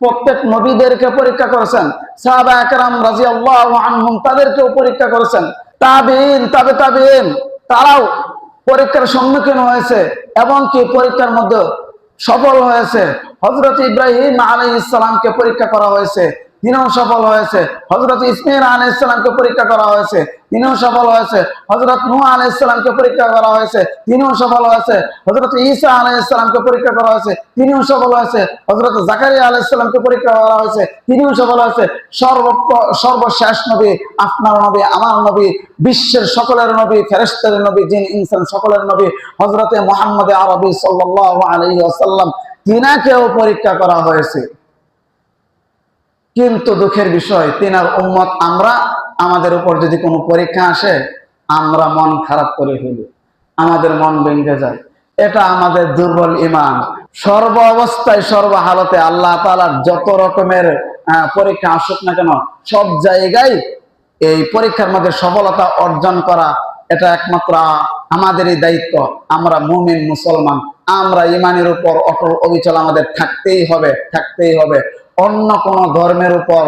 প্রত্যেক নবীদেরকে পরীক্ষা করেছেন, সাহাবা একরাম রাদিয়াল্লাহু আনহুম তাদেরকেও পরীক্ষা করেছেন, তাবিঈন তাবে তাবিঈন তারাও পরীক্ষার সম্মুখীন হয়েছে এবং কি পরীক্ষার মধ্যে সফল হয়েছে। হযরত ইব্রাহিম আলাইহিস সালামকে পরীক্ষা করা হয়েছে, তিনিও সফল হয়েছে। হযরত ইসমাঈল আলাইহিস সালামকে পরীক্ষা করা হয়েছে, তিনিও সফল হয়েছে। হযরত নূহ আলাইহিস সালামকে পরীক্ষা করা হয়েছে, তিনিও সফল হয়েছে। হযরত ঈসা আলাইহিস সালামকে পরীক্ষা করা হয়েছে, তিনিও সফল হয়েছে। হযরত জাকারিয়া আলাইহিস সালামকে পরীক্ষা করা হয়েছে, তিনিও সফল হয়েছে। সর্বশেষ নবী, আপনার নবী, আমার নবী, বিশ্বের সকলের নবী, ফেরেশতার নবী, জিন ইনসান সকলের নবী হযরতে মুহাম্মদ আরবি সাল্লাল্লাহু আলাইহি ওয়াসাল্লাম, তিনাকেও পরীক্ষা করা হয়েছে। কিন্তু দুঃখের বিষয়, তিনার উম্মত আমরা, আমাদের উপর যদি কোনো পরীক্ষা আসে আমরা মন খারাপ করে ফেলি, আমাদের মন ভেঙে যায়। এটা আমাদের দুর্বল ঈমান। সর্ব অবস্থায় সর্ব হালতে আল্লাহ তাআলার যত রকমের পরীক্ষা আসুক না কেন, সব জায়গায় এই পরীক্ষার মধ্যে সফলতা অর্জন করা এটা একমাত্র আমাদেরই দায়িত্ব। আমরা মুমিন মুসলমান, আমরা ঈমানের উপর অটল অবিচল আমাদের থাকতেই হবে, থাকতেই হবে। অন্য কোন ধর্মের উপর